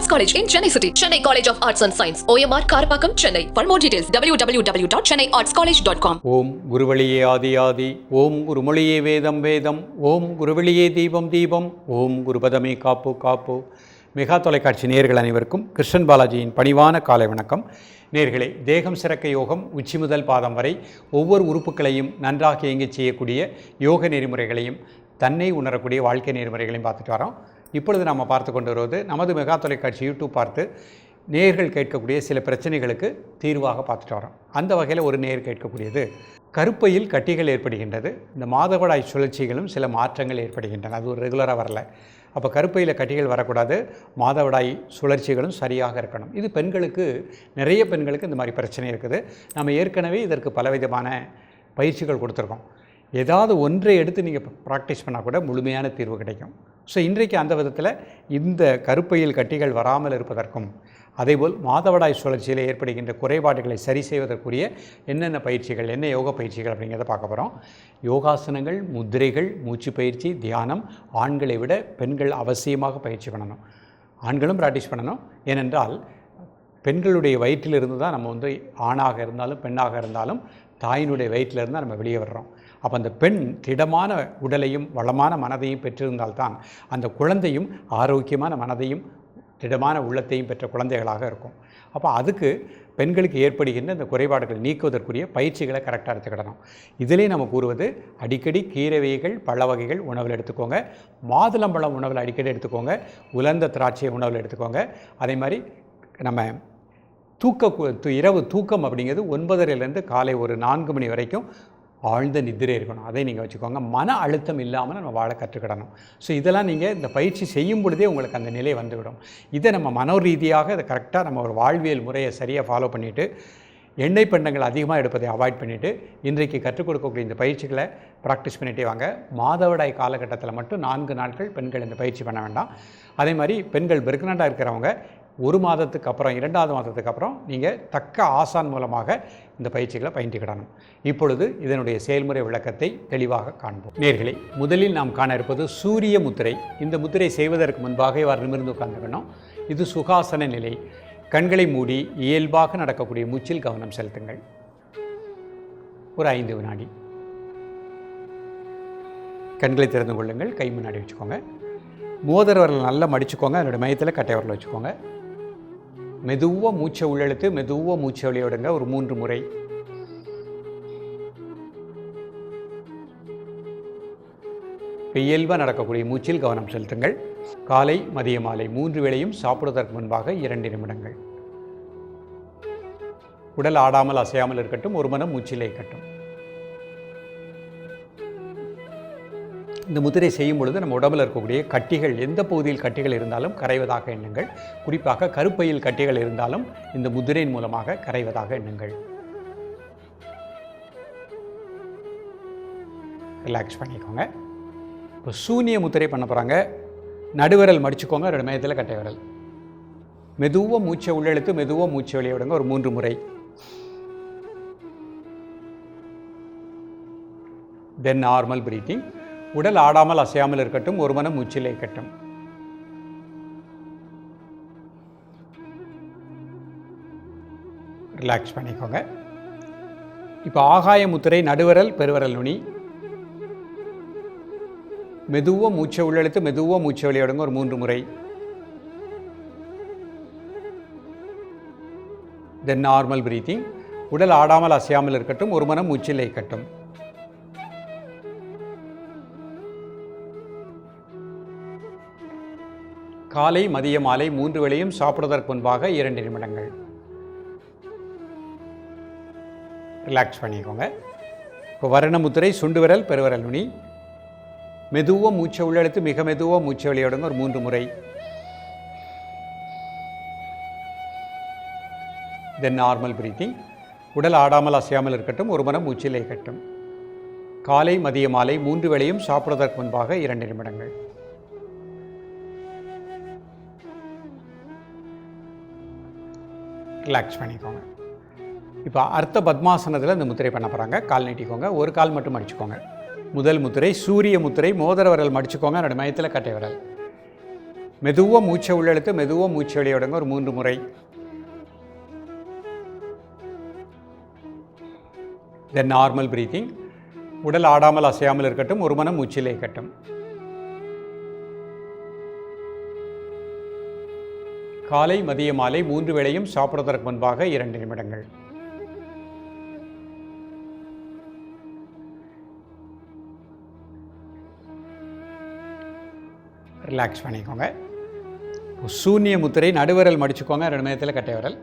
Arts College in Chennai City. Chennai College of Arts and Science. OMR Karapakam, Chennai. For more details, www.chennaiartscollege.com. ஓம் குருவழியே ஆதி ஆதி, ஓம் குருமொழியே வேதம் வேதம், ஓம் குருவழியே தீபம் தீபம், ஓம் குருபதமே காப்பு காப்பு. மெகா தொலைக்காட்சி நேயர்கள் அனைவருக்கும் கிருஷ்ணன் பாலாஜியின் பணிவான காலை வணக்கம். நேயர்களே, தேகம் சிறக்க யோகம் உச்சி முதல் பாதம் வரை ஒவ்வொரு உறுப்புகளையும் நன்றாக இயங்கச் செய்யக்கூடிய யோக நெறிமுறைகளையும் தன்னை உணரக்கூடிய வாழ்க்கை நெறிமுறைகளையும் பார்த்துட்டு வரோம். இப்பொழுது நாம் பார்த்து கொண்டு வருவது நமது மெகா தொலைக்காட்சி யூடியூப் பார்த்து நேயர்கள் கேட்கக்கூடிய சில பிரச்சனைகளுக்கு தீர்வாக பார்த்துட்டு வரோம். அந்த வகையில் ஒரு நேயர் கேட்கக்கூடியது, கருப்பையில் கட்டிகள் ஏற்படுகின்றது, இந்த மாதவிடாய் சுழற்சிகளும் சில மாற்றங்கள் ஏற்படுகின்றன, அது ஒரு ரெகுலராக வரல. அப்போ கருப்பையில் கட்டிகள் வரக்கூடாது, மாதவிடாய் சுழற்சிகளும் சரியாக இருக்கணும். இது பெண்களுக்கு, நிறைய பெண்களுக்கு இந்த மாதிரி பிரச்சனை இருக்குது. நம்ம ஏற்கனவே இதற்கு பலவிதமான பயிற்சிகள் கொடுத்துருக்கோம். ஏதாவது ஒன்றை எடுத்து நீங்கள் ப்ராக்டிஸ் பண்ணால் கூட முழுமையான தீர்வு கிடைக்கும். ஸோ இன்றைக்கு அந்த விதத்தில் இந்த கருப்பையில் கட்டிகள் வராமல் இருப்பதற்கும், அதேபோல் மாதவிடாய் சுழற்சியில் ஏற்படுகின்ற குறைபாடுகளை சரி செய்வதற்குரிய என்னென்ன பயிற்சிகள், என்ன யோகா பயிற்சிகள் அப்படிங்கிறத பார்க்க போகிறோம். யோகாசனங்கள், முத்திரைகள், மூச்சு பயிற்சி, தியானம் ஆண்களை விட பெண்கள் அவசியமாக பயிற்சி பண்ணணும். ஆண்களும் ப்ராக்டிஸ் பண்ணணும். ஏனென்றால் பெண்களுடைய வயிற்றிலிருந்து தான் நம்ம ஆணாக இருந்தாலும் பெண்ணாக இருந்தாலும் தாயினுடைய வயிற்றில் இருந்தால் நம்ம வெளியே வர்றோம். அப்போ அந்த பெண் திடமான உடலையும் வளமான மனதையும் பெற்றிருந்தால்தான் அந்த குழந்தையும் ஆரோக்கியமான மனதையும் திடமான உள்ளத்தையும் பெற்ற குழந்தைகளாக இருக்கும். அப்போ அதுக்கு பெண்களுக்கு ஏற்படுகின்ற இந்த குறைபாடுகள் நீக்குவதற்குரிய பயிற்சிகளை கரெக்டாக எடுத்துக்கிடணும். இதிலே நம்ம கூறுவது, அடிக்கடி கீரை வகைகள், பழ வகைகள் உணவில் எடுத்துக்கோங்க. மாதுளம்பழம் உணவில் அடிக்கடி எடுத்துக்கோங்க. உலர்ந்த திராட்சை உணவில் எடுத்துக்கோங்க. அதே மாதிரி நம்ம இரவு தூக்கம் அப்படிங்கிறது 9:30 காலை ஒரு 4 மணி வரைக்கும் ஆழ்ந்த நித்திரை இருக்கணும். அதை நீங்கள் வச்சுக்கோங்க. மன அழுத்தம் இல்லாமல் நம்ம வாழ கற்றுக்கிடணும். ஸோ இதெல்லாம் நீங்கள் இந்த பயிற்சி செய்யும் பொழுதே உங்களுக்கு அந்த நிலை வந்துவிடும். இதை நம்ம மனோரீதியாக இதை கரெக்டாக நம்ம ஒரு வாழ்வியல் முறையை சரியாக ஃபாலோ பண்ணிவிட்டு, எண்ணெய் பண்டங்கள் அதிகமாக எடுப்பதை அவாய்ட் பண்ணிவிட்டு, இன்றைக்கு கற்றுக் கொடுக்கக்கூடிய இந்த பயிற்சிகளை ப்ராக்டிஸ் பண்ணிகிட்டே வாங்க. மாதவிடாய் காலகட்டத்தில் மட்டும் 4 நாட்கள் பெண்கள் இந்த பயிற்சி பண்ண வேண்டாம். அதே மாதிரி பெண்கள் பிரெக்னெண்ட்டாக இருக்கிறவங்க 1 மாதத்துக்கு அப்புறம், 2வது மாதத்துக்கு அப்புறம் நீங்கள் தக்க ஆசான் மூலமாக இந்த பயிற்சிகளை பயின்றுக்கிடணும். இப்பொழுது இதனுடைய செயல்முறை விளக்கத்தை தெளிவாக காண்போம். நேயர்களே, முதலில் நாம் காண இருப்பது சூரிய முத்திரை. இந்த முத்திரை செய்வதற்கு முன்பாக இவ்வாறு நிமிர்ந்து உட்கார்ந்து வேணும். இது சுகாசன நிலை. கண்களை மூடி இயல்பாக நடக்கக்கூடிய மூச்சில் கவனம் செலுத்துங்கள். ஒரு 5 வினாடி. கண்களை திறந்து கொள்ளுங்கள். கை முன்னாடி வச்சுக்கோங்க. மோதிர விரல் நல்லா மடிச்சுக்கோங்க. அதனுடைய மையத்தில் கட்டை விரல் வச்சுக்கோங்க. மெதுவாக மூச்சை உள்ளெழுத்து மெதுவாக மூச்சை வெளியே விடுங்க. ஒரு 3 முறை. இயல்பாக நடக்கக்கூடிய மூச்சில் கவனம் செலுத்துங்கள். காலை, மதிய, மாலை 3 வேளையும் சாப்பிடுவதற்கு முன்பாக 2 நிமிடங்கள். உடல் ஆடாமல் அசையாமல் இருக்கட்டும். ஒரு மனம் மூச்சிலே இருக்கட்டும். இந்த முத்திரை செய்யும் பொழுது நம்ம உடம்பில் இருக்கக்கூடிய கட்டிகள், எந்த பகுதியில் கட்டிகள் இருந்தாலும் கரைவதாக எண்ணுங்கள். குறிப்பாக கருப்பையில் கட்டிகள் இருந்தாலும் இந்த முத்திரையின் மூலமாக கரைவதாக எண்ணுங்கள். ரிலாக்ஸ் பண்ணிக்கோங்க. இப்போ சூனிய முத்திரை பண்ண போகிறாங்க. நடுவிரல் மடிச்சுக்கோங்க. 2 மையத்தில் கட்டை விரல். மெதுவாக மூச்சை உள்ளெழுத்து மெதுவாக மூச்சை வெளியே விடுங்க. ஒரு 3 முறை. தென் நார்மல் பிரீத்திங். உடல் ஆடாமல் அசையாமல் இருக்கட்டும். ஒரு மனம் மூச்சிலே இருக்கட்டும். ரிலாக்ஸ் பண்ணிக்கோங்க. இப்போ ஆகாய முத்திரை. நடுவிரல், பெருவிரல் நுனி. மெதுவாக மூச்சை உள்ளெழுத்து மெதுவாக மூச்சை வெளியே விடுங்க. ஒரு 3 முறை. தென் நார்மல் பிரீத்திங். உடல் ஆடாமல் அசையாமல் இருக்கட்டும். ஒரு மனம் மூச்சிலே இருக்கட்டும். காலை, மதிய, மாலை 3 வேளையும் சாப்பிடுவதற்கு முன்பாக 2 நிமிடங்கள். ரிலாக்ஸ் பண்ணிக்கோங்க. இப்போ வர்ண முத்திரை. சுண்டு விரல், பெருவிரல் நுனி. மெதுவாக மூச்சை உள்ளெடுத்து மிக மெதுவாக மூச்சை வெளியே விடுங்க. ஒரு 3 முறை. தென் நார்மல் பிரீத்திங். உடல் ஆடாமல் அசையாமல் இருக்கட்டும். ஒரு மனம் மூச்சிலே இருக்கட்டும். காலை, மதிய, மாலை 3 வேளையும் சாப்பிடுவதற்கு முன்பாக 2 நிமிடங்கள். ரிலாக்ஸ் பண்ணிக்கோங்க. இப்போ அர்த்த பத்மாசனத்தில் இந்த முத்திரை பண்ண போகிறாங்க. கால் நீட்டிக்கோங்க. ஒரு கால் மட்டும் மடிச்சுக்கோங்க. முதல் முத்திரை சூரிய முத்திரை. மோதிர விரல் மடிச்சுக்கோங்க. என்னோட மையத்தில் கட்டை விரல். மெதுவாக மூச்சை உள்ளெழுத்து மெதுவாக மூச்சு வெளியே விடுங்க ஒரு 3 முறை. தென் நார்மல் பிரீத்திங். உடல் ஆடாமல் அசையாமல் இருக்கட்டும், ஒரு மனம் மூச்சிலே இருக்கட்டும். காலை மதிய மாலை 3 வேளையும் சாப்பிடுவதற்கு முன்பாக 2 நிமிடங்கள். ரிலாக்ஸ் பண்ணிக்கோங்க. சூன்ய முத்திரை, நடுவிரல் மடிச்சுக்கோங்க, 2 நேரத்தில் கட்டை விரல்.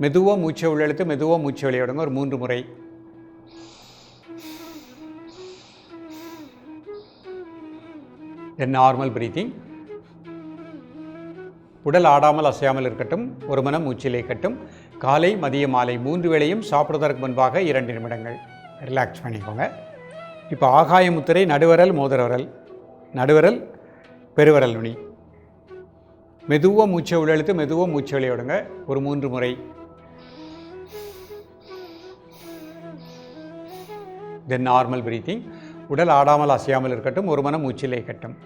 மெதுவாக மூச்சை உள்ளெழுத்து மெதுவாக மூச்சு வெளியே விடுங்க ஒரு 3 முறை. தென் நார்மல் பிரீத்திங். உடல் ஆடாமல் அசையாமல் இருக்கட்டும், ஒரு மனம் மூச்சிலே இருக்கட்டும். காலை மதிய மாலை 3 வேளையும் சாப்பிடுவதற்கு முன்பாக 2 நிமிடங்கள். ரிலாக்ஸ் பண்ணிக்கோங்க. இப்போ ஆகாய முத்திரை, நடுவிரல் மோதிர விரல், நடுவிரல் பெருவிரல் நுனி. மெதுவாக மூச்சை உள்ளெழுத்து மெதுவாக மூச்சு வெளியே விடுங்க ஒரு 3 முறை. தென் நார்மல் பிரீத்திங். உடல் ஆடாமல் அசையாமல் இருக்கட்டும், ஒரு மனம் மூச்சிலே இருக்கட்டும்.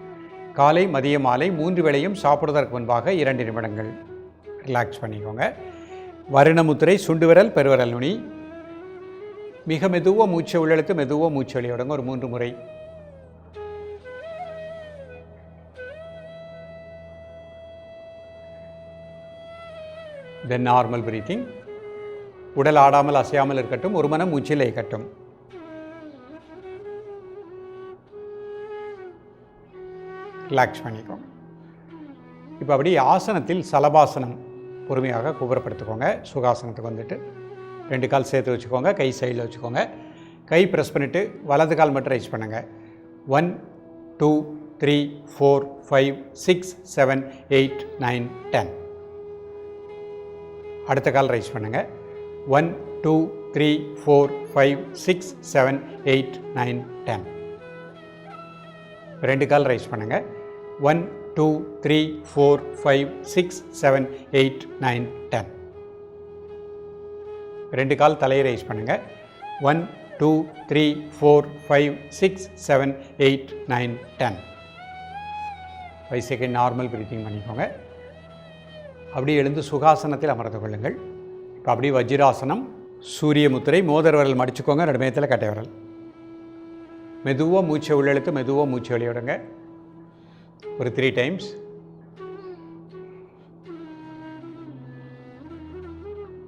காலை மதிய மாலை 3 வேளையும் சாப்பிடுவதற்கு முன்பாக 2 நிமிடங்கள். ரிலாக்ஸ் பண்ணிக்கோங்க. வருண முத்திரை, சுண்டு விரல் பெருவிரல் நுனி. மிக மெதுவாக மூச்சை உள்ளெழுத்து மெதுவாக மூச்சு வெளியே விடுங்க ஒரு 3 முறை. தென் நார்மல் பிரீத்திங். உடல் ஆடாமல் அசையாமல் இருக்கட்டும், ஒரு மனம் மூச்சிலே இருக்கட்டும். ரிலாக்ஸ் பண்ணிக்கோங்க. இப்போ அப்படி ஆசனத்தில் சலபாசனம் பொறுமையாக குபுரப்படுத்திக்கோங்க. சுகாசனத்துக்கு வந்துட்டு 2 கால் சேர்த்து வச்சுக்கோங்க, கை சைடில் வச்சுக்கோங்க. கை ப்ரெஸ் பண்ணிவிட்டு வலது கால் மட்டும் ரைஸ் பண்ணுங்கள். 1 2 3 4 5 6 7 8 9 10. அடுத்த கால் ரைஸ் பண்ணுங்கள். 1 2 3 4 5 6 7 8 9 10. 2 கால் ரைஸ் பண்ணுங்கள். 1 2 3 4 5 6 7 8 9 10. 2 கால் தலையை ரைஸ் பண்ணுங்கள். 1 2 3 4 5 6 7 8 9 10. 5 செகண்ட் நார்மல் பிரீத்திங் பண்ணிக்கோங்க. அப்படி எழுந்து சுகாசனத்தில் அமர்ந்து கொள்ளுங்கள். இப்போ அப்படி வஜ்ராசனம், சூரிய முத்திரை, மோதிர விரல் மடிச்சுக்கோங்க, 2 நேரத்தில் கட்டை விரல். மெதுவாக மூச்சை உள்ளெழுத்து மெதுவாக மூச்சு வெளியே விடுங்க ஒரு 3 டைம்ஸ்.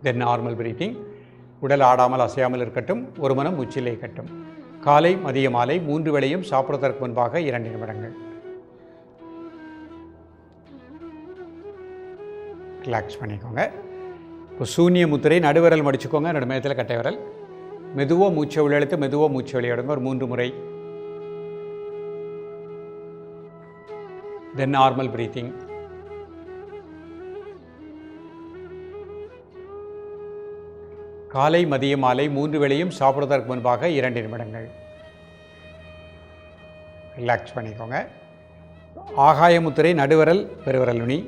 தென் நார்மல் பிரீத்திங். உடல் ஆடாமல் அசையாமல் இருக்கட்டும், ஒரு மனம் மூச்சிலே இருக்கட்டும். காலை மதிய மாலை 3 வேளையும் சாப்பிடுவதற்கு முன்பாக 2 நிமிடங்கள். ரிலாக்ஸ் பண்ணிக்கோங்க. இப்போ சூன்ய முத்திரை, நடுவிரல் மடிச்சுக்கோங்க, 2 நேரத்தில் கட்டை விரல். மெதுவாக மூச்சை உள்ளெழுத்து மெதுவாக மூச்சு வெளியே விடுங்க ஒரு 3 முறை. தென் நார்மல் பிரீத்திங். காலை மதிய மாலை 3 வேளையும் சாப்பிடுவதற்கு முன்பாக 2 நிமிடங்கள். ரிலாக்ஸ் பண்ணிக்கோங்க. ஆகாய முத்திரை, நடுவிரல் பெருவிரல் நுனி.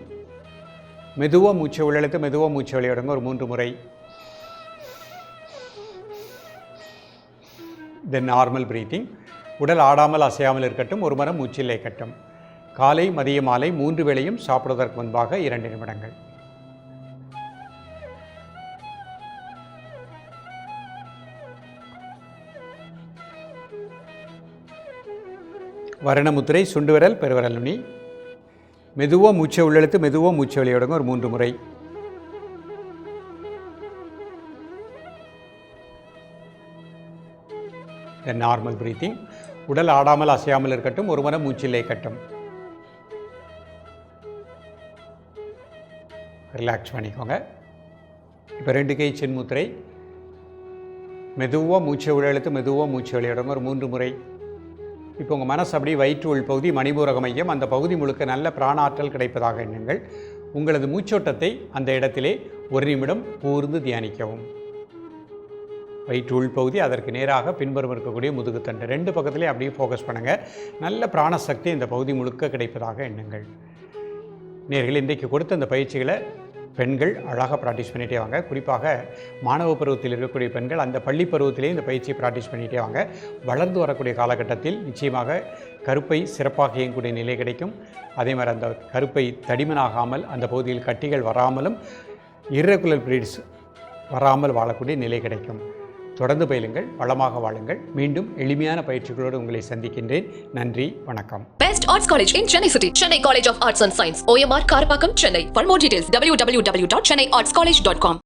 மெதுவாக மூச்சை உள்ளெழுத்து மெதுவாக மூச்சு வெளியே விடுங்க ஒரு 3 முறை. தென் நார்மல் பிரீத்திங். உடல் ஆடாமல் அசையாமல் இருக்கட்டும், ஒரு மனம் மூச்சிலே இருக்கட்டும். காலை மதிய மாலை 3 வேளையும் சாப்பிடுவதற்கு முன்பாக 2 நிமிடங்கள். வருண முத்திரை, சுண்டு விரல் பெருவிரல் நுனி. மெதுவாக மூச்சை உள்ளெழுத்து மெதுவாக மூச்சு வெளியே விடுங்க ஒரு 3 முறை. தென் நார்மல் பிரீத்திங். உடல் ஆடாமல் அசையாமல் இருக்கட்டும், ஒரு மனம் மூச்சிலே இருக்கட்டும். ரிலாக்ஸ் பண்ணிக்கோங்க. இப்போ 2 கை சின் முத்திரை. மெதுவாக மூச்சை உள்ளெழுத்து மெதுவாக மூச்சு வெளியே விடுங்க ஒரு 3 முறை. இப்போ உங்கள் மனசு அப்படி வயிற்று உள் பகுதி மணிபூரக மையம், அந்த பகுதி முழுக்க நல்ல பிராணாற்றல் கிடைப்பதாக எண்ணுங்கள். உங்களது மூச்சோட்டத்தை அந்த இடத்திலே 1 நிமிடம் கூர்ந்து தியானிக்கவும். வயிற்று உள் பகுதி, அதற்கு நேராக பின்புறம் இருக்கக்கூடிய முதுகுத்தண்டு 2 பக்கத்துலேயே அப்படியே ஃபோக்கஸ் பண்ணுங்கள். நல்ல பிராணசக்தி இந்த பகுதி முழுக்க கிடைப்பதாக எண்ணுங்கள். நேயர்களே, இன்றைக்கு கொடுத்த இந்த பயிற்சிகளை பெண்கள் அழகாக ப்ராக்டிஸ் பண்ணிகிட்டே வாங்க. குறிப்பாக மாணவ பருவத்தில் இருக்கக்கூடிய பெண்கள் அந்த பள்ளி பருவத்திலே இந்த பயிற்சியை ப்ராக்டிஸ் பண்ணிகிட்டே வாங்க. வளர்ந்து வரக்கூடிய காலகட்டத்தில் நிச்சயமாக கருப்பை சிறப்பாக இயங்கக்கூடிய நிலை கிடைக்கும். அதே மாதிரி அந்த கருப்பை தடிமனாகாமல் அந்த பகுதியில் கட்டிகள் வராமலும் இர்ரெகுலர் பீரியட்ஸ் வராமல் வாழக்கூடிய நிலை கிடைக்கும். தொடர்ந்து பயிலுங்கள், வளமாக வாழுங்கள். மீண்டும் எளிமையான பயிற்சிகளோடு உங்களை சந்திக்கின்றேன். நன்றி, வணக்கம். Best Arts College in Chennai City. Chennai College of Arts and Science. OMR Karpakkam, Chennai. For more details, www.chennaiartscollege.com.